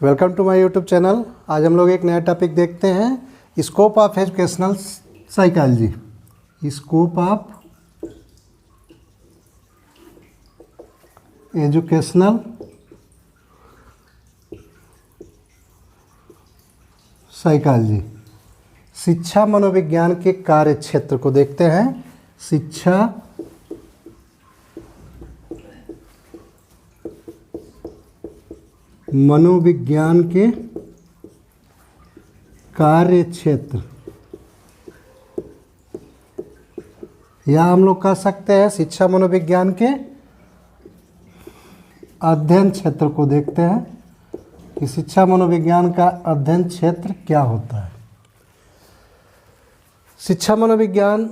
Welcome to my YouTube channel. आज हम लोग एक नया टॉपिक देखते हैं, scope of educational psychology. Scope of educational psychology, शिक्षा मनोविज्ञान के कार्य क्षेत्र को देखते हैं। शिक्षा मनोविज्ञान के कार्य क्षेत्र, या हम लोग कह सकते हैं शिक्षा मनोविज्ञान के अध्ययन क्षेत्र को देखते हैं कि शिक्षा मनोविज्ञान का अध्ययन क्षेत्र क्या होता है। शिक्षा मनोविज्ञान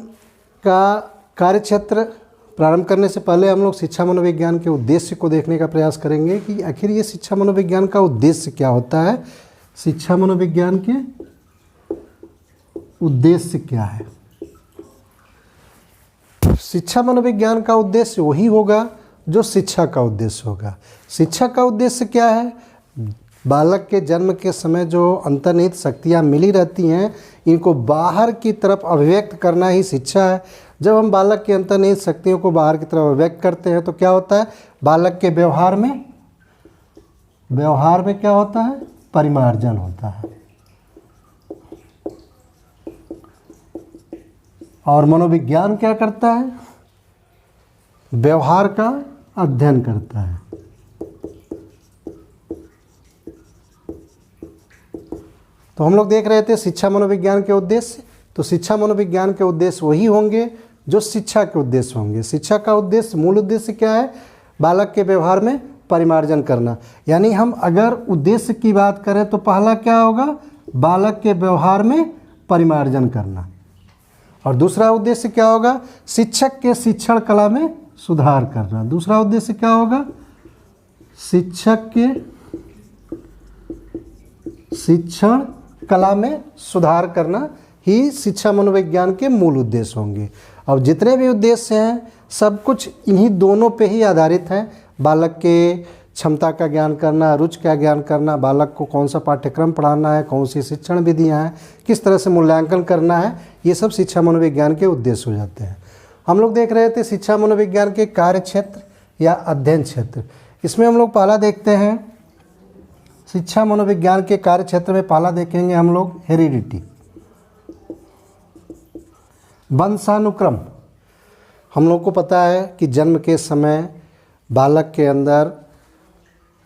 का कार्य क्षेत्र प्रारंभ करने से पहले हम लोग शिक्षा मनोविज्ञान के उद्देश्य को देखने का प्रयास करेंगे कि आखिर ये शिक्षा मनोविज्ञान का उद्देश्य क्या होता है। शिक्षा मनोविज्ञान के उद्देश्य क्या है? शिक्षा मनोविज्ञान का उद्देश्य वही होगा जो शिक्षा का उद्देश्य होगा। शिक्षा का उद्देश्य क्या है? बालक के जन्म के समय जो अंतर्निहित शक्तियाँ मिली रहती हैं, इनको बाहर की तरफ अभिव्यक्त करना ही शिक्षा है। जब हम बालक की अंतर्निहित शक्तियों को बाहर की तरफ अभिव्यक्त करते हैं तो क्या होता है? बालक के व्यवहार में क्या होता है? परिमार्जन होता है। और मनोविज्ञान क्या करता है? व्यवहार का अध्ययन करता है। तो हम लोग देख रहे थे शिक्षा मनोविज्ञान के उद्देश्य। तो शिक्षा मनोविज्ञान के उद्देश्य वही होंगे जो शिक्षा के उद्देश्य होंगे। शिक्षा का उद्देश्य, मूल उद्देश्य क्या है? बालक के व्यवहार में परिमार्जन करना। यानी हम अगर उद्देश्य की बात करें तो पहला क्या होगा? बालक के व्यवहार में परिमार्जन करना। और दूसरा उद्देश्य क्या होगा? शिक्षक के शिक्षण कला में सुधार करना। दूसरा उद्देश्य क्या होगा? शिक्षक के शिक्षण कला में सुधार करना ही शिक्षा मनोविज्ञान के मूल उद्देश्य होंगे। अब जितने भी उद्देश्य हैं सब कुछ इन्हीं दोनों पे ही आधारित हैं। बालक के क्षमता का ज्ञान करना, रुचि का ज्ञान करना, बालक को कौन सा पाठ्यक्रम पढ़ाना है, कौन सी शिक्षण विधियाँ हैं, किस तरह से मूल्यांकन करना है, ये सब शिक्षा मनोविज्ञान के उद्देश्य हो जाते हैं। हम लोग देख रहे थे शिक्षा मनोविज्ञान के कार्य क्षेत्र या अध्ययन क्षेत्र। इसमें हम लोग पहला देखते हैं शिक्षा मनोविज्ञान के कार्य क्षेत्र में पहला देखेंगे हम लोग हेरिडिटी, वंशानुक्रम। हम लोग को पता है कि जन्म के समय बालक के अंदर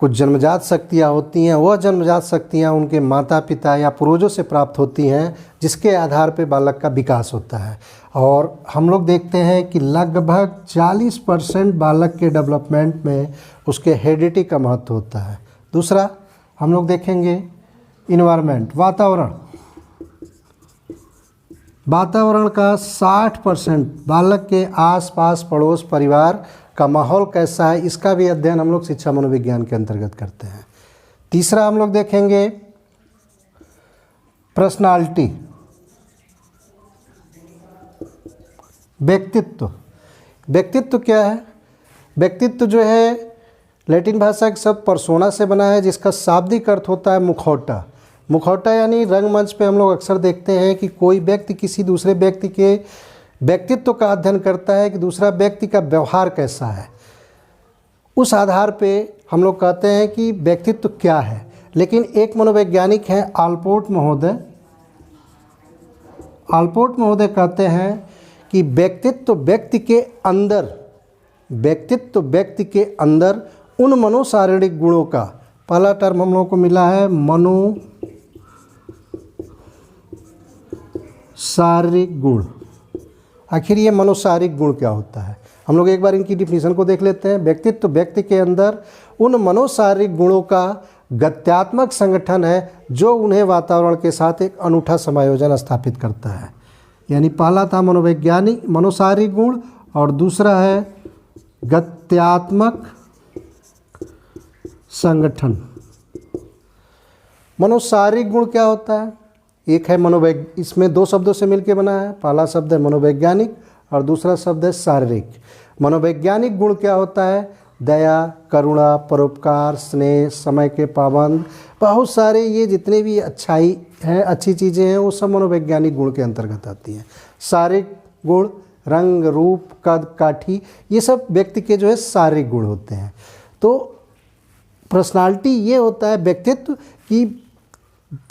कुछ जन्मजात शक्तियाँ होती हैं। वह जन्मजात शक्तियाँ उनके माता पिता या पूर्वजों से प्राप्त होती हैं, जिसके आधार पर बालक का विकास होता है। और हम लोग देखते हैं कि लगभग 40% बालक के डेवलपमेंट में उसके हेरिडिटी का महत्व होता है। दूसरा हम लोग देखेंगे इन्वायरमेंट, वातावरण का 60% बालक के आसपास पड़ोस परिवार का माहौल कैसा है, इसका भी अध्ययन हम लोग शिक्षा मनोविज्ञान के अंतर्गत करते हैं। तीसरा हम लोग देखेंगे पर्सनालिटी, व्यक्तित्व। व्यक्तित्व क्या है? व्यक्तित्व जो है लैटिन भाषा के शब्द पर्सोना से बना है, जिसका शाब्दिक अर्थ होता है मुखौटा। मुखौटा यानी रंगमंच पे हम लोग अक्सर देखते हैं कि कोई व्यक्ति किसी दूसरे व्यक्ति के व्यक्तित्व का अध्ययन करता है कि दूसरा व्यक्ति का व्यवहार कैसा है। उस आधार पे हम लोग कहते हैं कि व्यक्तित्व क्या है। लेकिन एक मनोवैज्ञानिक हैं आल्पोर्ट महोदय कहते हैं कि व्यक्तित्व व्यक्ति के अंदर उन मनोशारीरिक गुणों का, पहला टर्म हम लोगों को मिला है मनोशारीरिक गुण। आखिर ये मनोशारीरिक गुण क्या होता है? हम लोग एक बार इनकी डिफिनीशन को देख लेते हैं। व्यक्तित्व व्यक्ति के अंदर उन मनोशारीरिक गुणों का गत्यात्मक संगठन है जो उन्हें वातावरण के साथ एक अनूठा समायोजन स्थापित करता है। यानी पहला था मनोवैज्ञानिक मनोशारीरिक गुण और दूसरा है गत्यात्मक संगठन। मनोशारीरिक गुण क्या होता है? एक है इसमें दो शब्दों से मिलकर बना है। पहला शब्द है मनोवैज्ञानिक और दूसरा शब्द है शारीरिक। मनोवैज्ञानिक गुण क्या होता है? दया, करुणा, परोपकार, स्नेह, समय के पाबंद, बहुत सारे ये जितने भी अच्छाई हैं, अच्छी चीज़ें हैं, वो सब मनोवैज्ञानिक गुण के अंतर्गत आती हैं। शारीरिक गुण, रंग, रूप, कद, काठी, ये सब व्यक्ति के जो है शारीरिक गुण होते हैं। तो पर्सनालिटी ये होता है व्यक्तित्व कि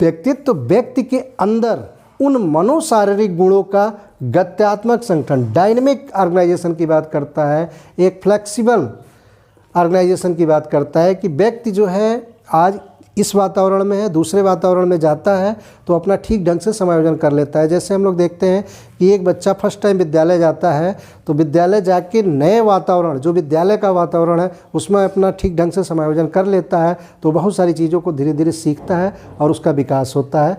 व्यक्तित्व व्यक्ति के अंदर उन मनोशारीरिक गुणों का गत्यात्मक संगठन, डायनेमिक ऑर्गेनाइजेशन की बात करता है, एक फ्लेक्सिबल ऑर्गेनाइजेशन की बात करता है कि व्यक्ति जो है आज इस वातावरण में है, दूसरे वातावरण में जाता है तो अपना ठीक ढंग से समायोजन कर लेता है। जैसे हम लोग देखते हैं कि एक बच्चा फर्स्ट टाइम विद्यालय जाता है तो विद्यालय जाके नए वातावरण, जो विद्यालय का वातावरण है, उसमें अपना ठीक ढंग से समायोजन कर लेता है तो बहुत सारी चीज़ों को धीरे धीरे सीखता है और उसका विकास होता है।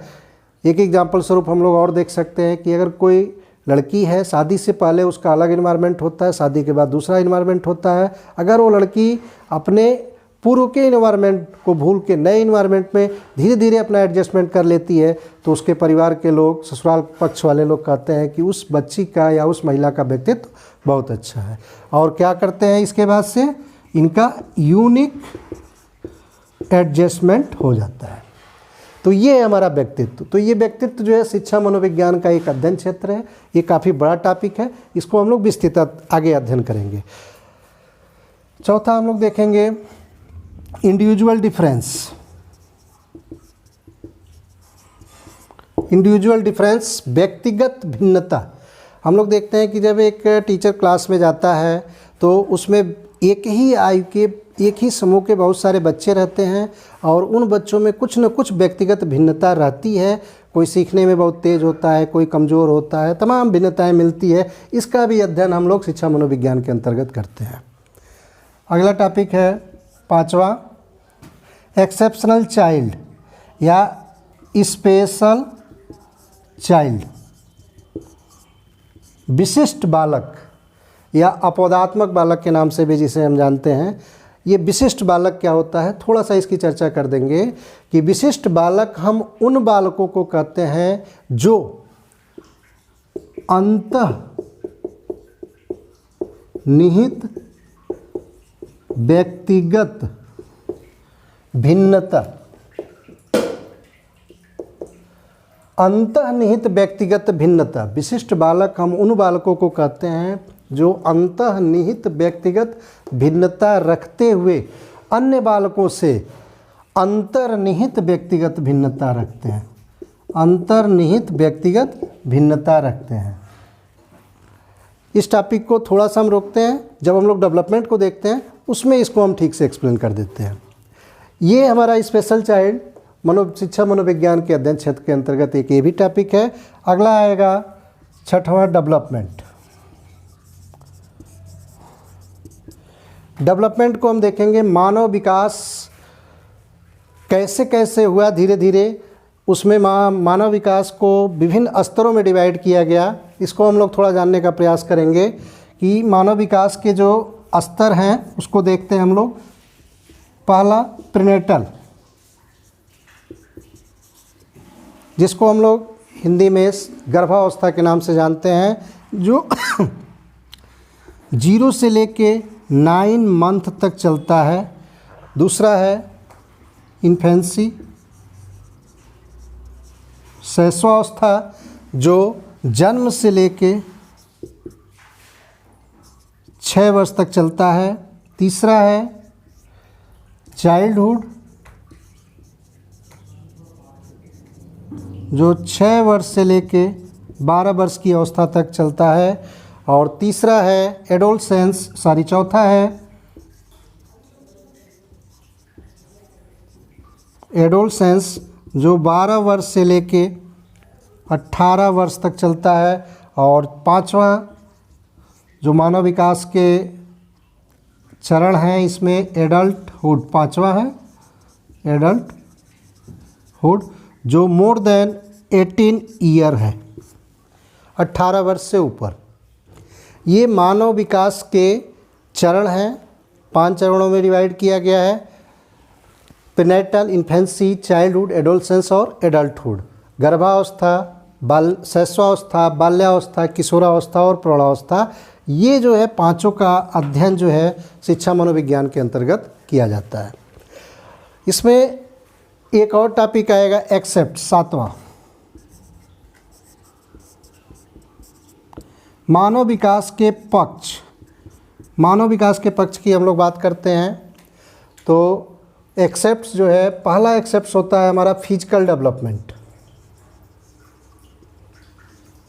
एक एग्जाम्पल स्वरूप हम लोग और देख सकते हैं कि अगर कोई लड़की है, शादी से पहले उसका अलग इन्वायरमेंट होता है, शादी के बाद दूसरा इन्वायरमेंट होता है। अगर वो लड़की अपने पूर्व के इन्वायरमेंट को भूल के नए इन्वायरमेंट में धीरे धीरे अपना एडजस्टमेंट कर लेती है तो उसके परिवार के लोग, ससुराल पक्ष वाले लोग कहते हैं कि उस बच्ची का या उस महिला का व्यक्तित्व बहुत अच्छा है। और क्या करते हैं इसके बाद से इनका यूनिक एडजस्टमेंट हो जाता है। तो ये है हमारा व्यक्तित्व। तो ये व्यक्तित्व जो है शिक्षा मनोविज्ञान का एक अध्ययन क्षेत्र है। ये काफ़ी बड़ा टॉपिक है, इसको हम लोग विस्तृत आगे अध्ययन करेंगे। चौथा हम लोग देखेंगे इंडिविजुअल डिफरेंस। इंडिविजुअल डिफरेंस, व्यक्तिगत भिन्नता। हम लोग देखते हैं कि जब एक टीचर क्लास में जाता है तो उसमें एक ही आयु के, एक ही समूह के बहुत सारे बच्चे रहते हैं और उन बच्चों में कुछ न कुछ व्यक्तिगत भिन्नता रहती है। कोई सीखने में बहुत तेज़ होता है, कोई कमज़ोर होता है, तमाम भिन्नताएं मिलती है। इसका भी अध्ययन हम लोग शिक्षा मनोविज्ञान के अंतर्गत करते हैं। अगला टॉपिक है पांचवा, एक्सेप्शनल चाइल्ड या स्पेशल चाइल्ड। विशिष्ट बालक या अपवादात्मक बालक के नाम से भी जिसे हम जानते हैं। ये विशिष्ट बालक क्या होता है, थोड़ा सा इसकी चर्चा कर देंगे कि विशिष्ट बालक हम उन बालकों को कहते हैं जो अंतः निहित व्यक्तिगत भिन्नता, अंतर्निहित व्यक्तिगत भिन्नता। विशिष्ट बालक हम उन बालकों को कहते हैं जो अंतर्निहित व्यक्तिगत भिन्नता रखते हुए अन्य बालकों से अंतर्निहित व्यक्तिगत भिन्नता रखते हैं। अंतर्निहित व्यक्तिगत भिन्नता रखते हैं। इस टॉपिक को थोड़ा सा हम रोकते हैं, जब हम लोग डेवलपमेंट को देखते हैं उसमें इसको हम ठीक से एक्सप्लेन कर देते हैं। ये हमारा स्पेशल चाइल्ड शिक्षा मनोविज्ञान के अध्ययन क्षेत्र के अंतर्गत एक ये भी टॉपिक है। अगला आएगा छठवां, डेवलपमेंट। डेवलपमेंट को हम देखेंगे मानव विकास कैसे कैसे हुआ धीरे धीरे। उसमें मानव विकास को विभिन्न स्तरों में डिवाइड किया गया। इसको हम लोग थोड़ा जानने का प्रयास करेंगे कि मानव विकास के जो स्तर हैं उसको देखते हैं हम लोग। पहला प्रीनेटल, जिसको हम लोग हिंदी में गर्भावस्था के नाम से जानते हैं, जो 0 से लेके 9 मंथ तक चलता है। दूसरा है इन्फेंसी, शैशवावस्था, जो जन्म से लेके 6 वर्ष तक चलता है। तीसरा है चाइल्डहुड, जो 6 वर्ष से लेके 12 वर्ष की अवस्था तक चलता है। और तीसरा है एडोलसेंस, चौथा है एडोलसेंस, जो 12 वर्ष से लेके 18 वर्ष तक चलता है। और पांचवा जो मानव विकास के चरण हैं इसमें एडल्टहुड, पांचवा है एडल्टहुड, जो मोर देन 18 ईयर है, 18 वर्ष से ऊपर। ये मानव विकास के चरण हैं, 5 चरणों में डिवाइड किया गया है। प्रीनेटल, इन्फेंसी, चाइल्डहुड, एडोलसेंस और एडल्टहुड। गर्भावस्था, शैशवावस्था, बाल्यावस्था, किशोरावस्था और प्रौढ़ावस्था, ये जो है पांचों का अध्ययन जो है शिक्षा मनोविज्ञान के अंतर्गत किया जाता है। इसमें एक और टॉपिक आएगा एक्सेप्ट, 7वां, मानव विकास के पक्ष। मानव विकास के पक्ष की हम लोग बात करते हैं तो एक्सेप्ट जो है, पहला एक्सेप्ट होता है हमारा फिजिकल डेवलपमेंट।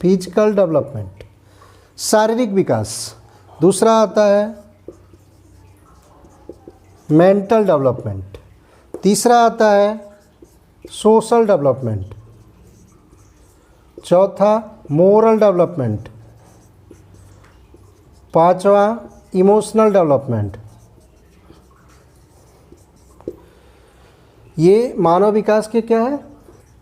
फिजिकल डेवलपमेंट, शारीरिक विकास। दूसरा आता है मेंटल डेवलपमेंट। तीसरा आता है सोशल डेवलपमेंट। चौथा मोरल डेवलपमेंट। पांचवा इमोशनल डेवलपमेंट। ये मानव विकास के क्या है,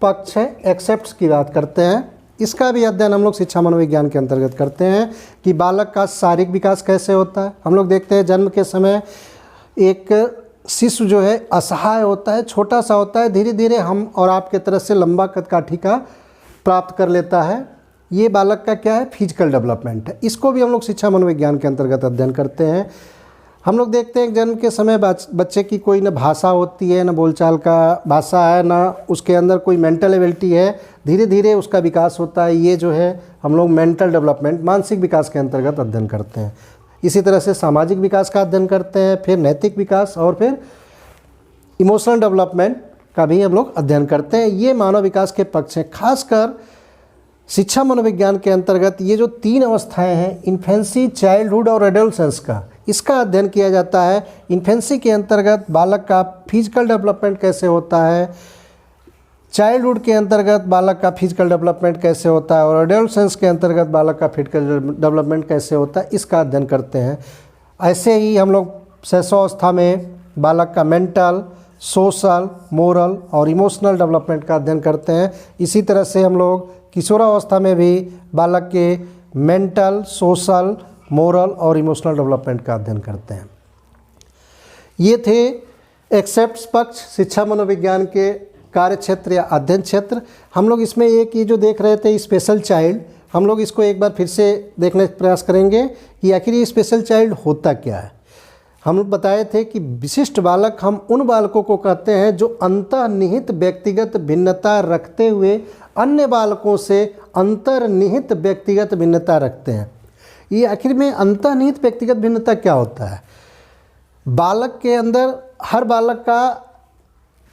पक्ष है, एक्सेप्ट्स की बात करते हैं। इसका भी अध्ययन हम लोग शिक्षा मनोविज्ञान के अंतर्गत करते हैं कि बालक का शारीरिक विकास कैसे होता है। हम लोग देखते हैं जन्म के समय एक शिशु जो है असहाय होता है, छोटा सा होता है, धीरे धीरे हम और आपके तरह से लंबा कदकाठी का प्राप्त कर लेता है। ये बालक का क्या है, फिजिकल डेवलपमेंट है। इसको भी हम लोग शिक्षा मनोविज्ञान के अंतर्गत अध्ययन करते हैं। हम लोग देखते हैं जन्म के समय बच्चे की कोई न भाषा होती है, न बोलचाल का भाषा है, न उसके अंदर कोई मेंटल एबिलिटी है। धीरे धीरे उसका विकास होता है। ये जो है हम लोग मेंटल डेवलपमेंट, मानसिक विकास के अंतर्गत अध्ययन करते हैं। इसी तरह से सामाजिक विकास का अध्ययन करते हैं, फिर नैतिक विकास और फिर इमोशनल डेवलपमेंट का भी हम लोग अध्ययन करते हैं। ये मानव विकास के पक्ष हैं। खासकर शिक्षा मनोविज्ञान के अंतर्गत ये जो 3 अवस्थाएं हैं, इन्फेंसी, चाइल्डहुड और एडोलसेंस का, इसका अध्ययन किया जाता है। इन्फेंसी के अंतर्गत बालक का फिजिकल डेवलपमेंट कैसे होता है, चाइल्डहुड के अंतर्गत बालक का फिजिकल डेवलपमेंट कैसे होता है और एडोलसेंस के अंतर्गत बालक का फिजिकल डेवलपमेंट कैसे होता है, इसका अध्ययन करते हैं। ऐसे ही हम लोग शैशवावस्था में बालक का मेंटल, सोशल, मोरल और इमोशनल डेवलपमेंट का अध्ययन करते हैं। इसी तरह से हम लोग किशोरावस्था में भी बालक के मेंटल, सोशल, मोरल और इमोशनल डेवलपमेंट का अध्ययन करते हैं। ये थे एक्सेप्ट्स पक्ष शिक्षा मनोविज्ञान के कार्य क्षेत्र या अध्ययन क्षेत्र। हम लोग इसमें एक ये जो देख रहे थे स्पेशल चाइल्ड, हम लोग इसको एक बार फिर से देखने का प्रयास करेंगे कि आखिर ये स्पेशल चाइल्ड होता क्या है। हम लोग बताए थे कि विशिष्ट बालक हम उन बालकों को कहते हैं जो अंतर्निहित व्यक्तिगत भिन्नता रखते हुए अन्य बालकों से अंतर्निहित व्यक्तिगत भिन्नता रखते हैं। ये आखिर में अंतर्निहित व्यक्तिगत भिन्नता क्या होता है? बालक के अंदर हर बालक का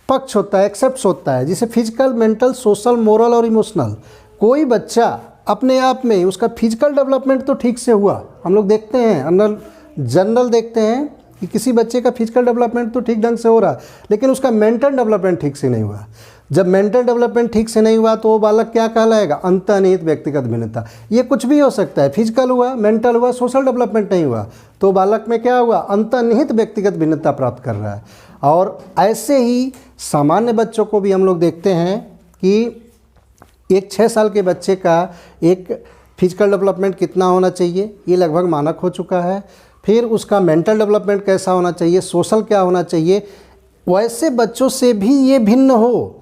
पक्ष होता है, एक्सेप्ट्स होता है, जिसे फिजिकल, मेंटल, सोशल, मोरल और इमोशनल। कोई बच्चा अपने आप में उसका फिजिकल डेवलपमेंट तो ठीक से हुआ, हम लोग देखते हैं अंदर जनरल देखते हैं कि किसी बच्चे का फिजिकल डेवलपमेंट तो ठीक ढंग से हो रहा, लेकिन उसका मेंटल डेवलपमेंट ठीक से नहीं हुआ। जब मेंटल डेवलपमेंट ठीक से नहीं हुआ तो वो बालक क्या कहलाएगा? अंतर्निहित व्यक्तिगत भिन्नता। ये कुछ भी हो सकता है, फिजिकल हुआ, मेंटल हुआ, सोशल डेवलपमेंट नहीं हुआ, तो बालक में क्या हुआ? अंतर्निहित व्यक्तिगत भिन्नता प्राप्त कर रहा है। और ऐसे ही सामान्य बच्चों को भी हम लोग देखते हैं कि एक 6 साल के बच्चे का एक फिजिकल डेवलपमेंट कितना होना चाहिए, ये लगभग मानक हो चुका है। फिर उसका मेंटल डेवलपमेंट कैसा होना चाहिए, सोशल क्या होना चाहिए, वैसे बच्चों से भी ये भिन्न हो,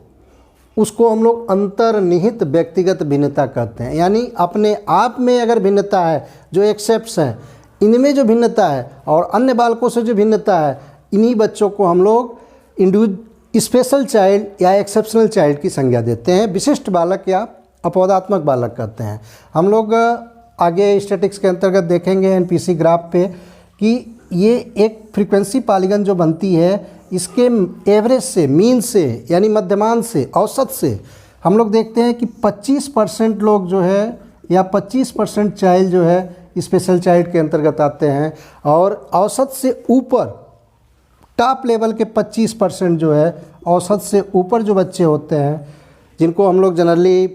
उसको हम लोग अंतर्निहित व्यक्तिगत भिन्नता कहते हैं। यानी अपने आप में अगर भिन्नता है, जो एक्सेप्ट्स हैं, इनमें जो भिन्नता है और अन्य बालकों से जो भिन्नता है, इन्हीं बच्चों को हम लोग स्पेशल चाइल्ड या एक्सेप्शनल चाइल्ड की संज्ञा देते हैं। विशिष्ट बालक या अपवादात्मक बालक कहते हैं। हम लोग आगे स्टैटिक्स के अंतर्गत देखेंगे एनपीसी ग्राफ पे कि ये एक फ्रीक्वेंसी पॉलीगन जो बनती है, इसके एवरेज से, मीन से, यानी मध्यमान से, औसत से हम लोग देखते हैं कि 25% लोग जो है या 25% चाइल्ड जो है स्पेशल चाइल्ड के अंतर्गत आते हैं, और औसत से ऊपर टॉप लेवल के 25% जो है, औसत से ऊपर जो बच्चे होते हैं, जिनको हम लोग जनरली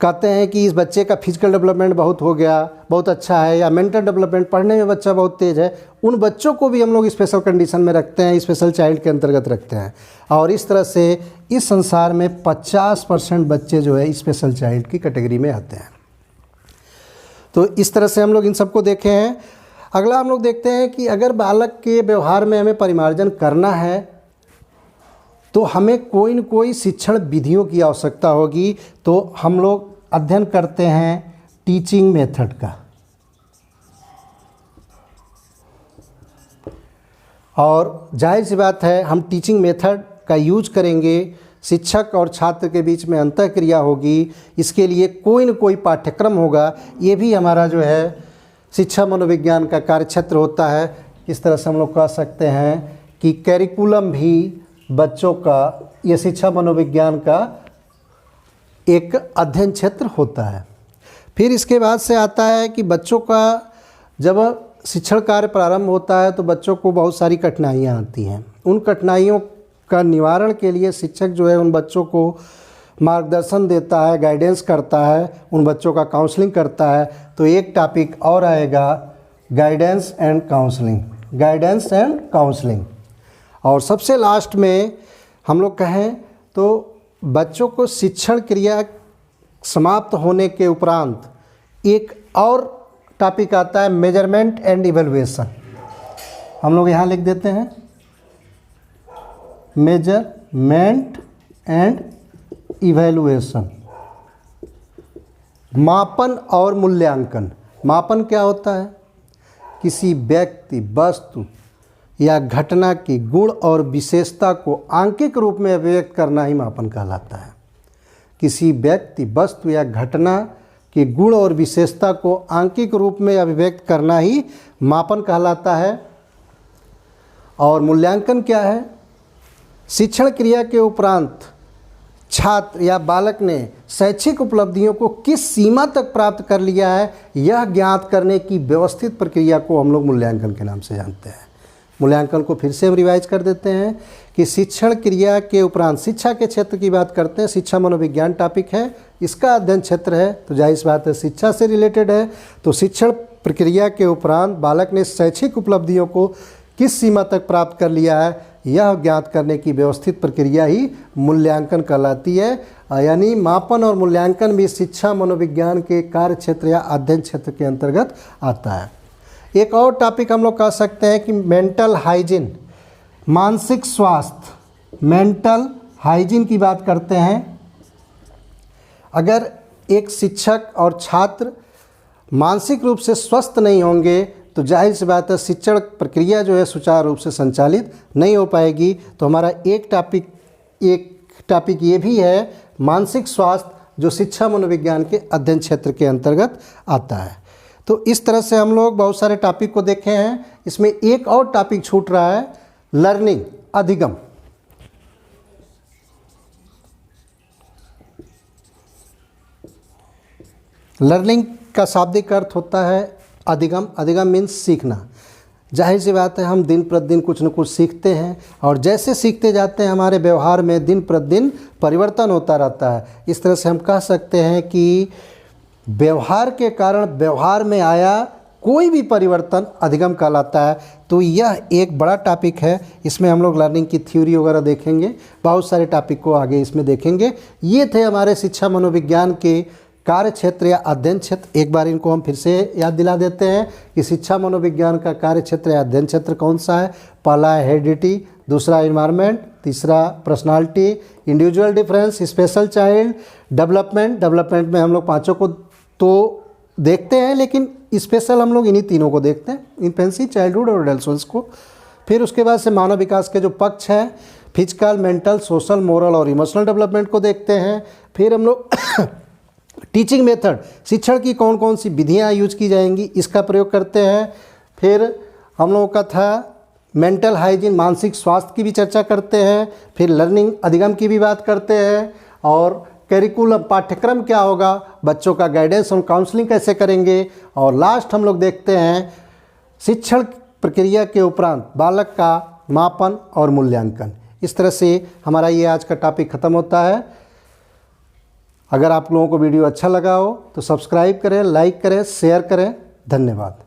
कहते हैं कि इस बच्चे का फिजिकल डेवलपमेंट बहुत हो गया, बहुत अच्छा है, या मेंटल डेवलपमेंट, पढ़ने में बच्चा बहुत तेज़ है, उन बच्चों को भी हम लोग स्पेशल कंडीशन में रखते हैं, स्पेशल चाइल्ड के अंतर्गत रखते हैं। और इस तरह से इस संसार में 50% बच्चे जो है स्पेशल चाइल्ड की कैटेगरी में आते हैं। तो इस तरह से हम लोग इन सबको देखे हैं। अगला हम लोग देखते हैं कि अगर बालक के व्यवहार में हमें परिमार्जन करना है तो हमें कोई न कोई शिक्षण विधियों की आवश्यकता होगी। तो हम लोग अध्ययन करते हैं टीचिंग मेथड का। और जाहिर सी बात है हम टीचिंग मेथड का यूज करेंगे, शिक्षक और छात्र के बीच में अंतःक्रिया होगी, इसके लिए कोई न कोई पाठ्यक्रम होगा। ये भी हमारा जो है शिक्षा मनोविज्ञान का कार्यक्षेत्र होता है। इस तरह से हम लोग कह सकते हैं कि कैरिकुलम भी बच्चों का, ये शिक्षा मनोविज्ञान का एक अध्ययन क्षेत्र होता है। फिर इसके बाद से आता है कि बच्चों का जब शिक्षण कार्य प्रारंभ होता है तो बच्चों को बहुत सारी कठिनाइयाँ आती हैं। उन कठिनाइयों का निवारण के लिए शिक्षक जो है उन बच्चों को मार्गदर्शन देता है, गाइडेंस करता है, उन बच्चों का काउंसलिंग करता है। तो एक टॉपिक और आएगा guidance and counselling, guidance and counselling. और सबसे लास्ट में हम लोग कहें तो बच्चों को शिक्षण क्रिया समाप्त होने के उपरांत एक और टॉपिक आता है मेजरमेंट एंड इवैल्यूएशन। हम लोग यहाँ लिख देते हैं मेजरमेंट एंड इवैल्यूएशन, मापन और मूल्यांकन। मापन क्या होता है? किसी व्यक्ति, वस्तु या घटना की गुण और विशेषता को आंकिक रूप में अभिव्यक्त करना ही मापन कहलाता है। किसी व्यक्ति, वस्तु या घटना के गुण और विशेषता को आंकिक रूप में अभिव्यक्त करना ही मापन कहलाता है। और मूल्यांकन क्या है? शिक्षण क्रिया के उपरांत छात्र या बालक ने शैक्षिक उपलब्धियों को किस सीमा तक प्राप्त कर लिया है, यह ज्ञात करने की व्यवस्थित प्रक्रिया को हम लोग मूल्यांकन के नाम से जानते हैं। मूल्यांकन को फिर से हम रिवाइज कर देते हैं कि शिक्षण क्रिया के उपरांत, शिक्षा के क्षेत्र की बात करते हैं, शिक्षा मनोविज्ञान टॉपिक है, इसका अध्ययन क्षेत्र है, तो जाहिर सी बात है शिक्षा से रिलेटेड है। तो शिक्षण प्रक्रिया के उपरांत बालक ने शैक्षिक उपलब्धियों को किस सीमा तक प्राप्त कर लिया है, यह ज्ञात करने की व्यवस्थित प्रक्रिया ही मूल्यांकन कहलाती है। यानी मापन और मूल्यांकन भी शिक्षा मनोविज्ञान के कार्य क्षेत्र या अध्ययन क्षेत्र के अंतर्गत आता है। एक और टॉपिक हम लोग कह सकते हैं कि मेंटल हाइजीन, मानसिक स्वास्थ्य। मेंटल हाइजीन की बात करते हैं। अगर एक शिक्षक और छात्र मानसिक रूप से स्वस्थ नहीं होंगे तो जाहिर सी बात है शिक्षण प्रक्रिया जो है सुचारू रूप से संचालित नहीं हो पाएगी। तो हमारा एक टॉपिक ये भी है मानसिक स्वास्थ्य, जो शिक्षा मनोविज्ञान के अध्ययन क्षेत्र के अंतर्गत आता है। तो इस तरह से हम लोग बहुत सारे टॉपिक को देखे हैं। इसमें एक और टॉपिक छूट रहा है, लर्निंग, अधिगम। लर्निंग का शाब्दिक अर्थ होता है अधिगम। अधिगम मीन्स सीखना। जाहिर सी बात है हम दिन प्रतिदिन कुछ न कुछ सीखते हैं और जैसे सीखते जाते हैं हमारे व्यवहार में दिन प्रतिदिन परिवर्तन होता रहता है। इस तरह से हम कह सकते हैं कि व्यवहार के कारण व्यवहार में आया कोई भी परिवर्तन अधिगम कहलाता है। तो यह एक बड़ा टॉपिक है। इसमें हम लोग लर्निंग की थ्योरी वगैरह देखेंगे, बहुत सारे टॉपिक को आगे इसमें देखेंगे। ये थे हमारे शिक्षा मनोविज्ञान के कार्य क्षेत्र या अध्ययन क्षेत्र। एक बार इनको हम फिर से याद दिला देते हैं कि शिक्षा मनोविज्ञान का कार्य क्षेत्र या अध्ययन क्षेत्र कौन सा है। पहला है हेरिडिटी, दूसरा एनवायरनमेंट, तीसरा personality, individual difference, special child, development. Development में हम लोग पाँचों को तो देखते हैं लेकिन स्पेशल हम लोग इन्हीं तीनों को देखते हैं, इन्फेंसी, चाइल्डहुड और एडोलसेंस को। फिर उसके बाद से मानव विकास के जो पक्ष हैं, फिजिकल, मेंटल, सोशल, मोरल और इमोशनल डेवलपमेंट को देखते हैं। फिर हम लोग टीचिंग मेथड, शिक्षण की कौन कौन सी विधियाँ यूज की जाएंगी, इसका प्रयोग करते हैं। फिर हम लोगों का था मेंटल हाइजीन, मानसिक स्वास्थ्य की भी चर्चा करते हैं। फिर लर्निंग, अधिगम की भी बात करते हैं। और करिकुलम, पाठ्यक्रम क्या होगा, बच्चों का गाइडेंस और काउंसलिंग कैसे करेंगे। और लास्ट हम लोग देखते हैं शिक्षण प्रक्रिया के उपरांत बालक का मापन और मूल्यांकन। इस तरह से हमारा ये आज का टॉपिक ख़त्म होता है। अगर आप लोगों को वीडियो अच्छा लगा हो तो सब्सक्राइब करें, लाइक करें, शेयर करें। धन्यवाद।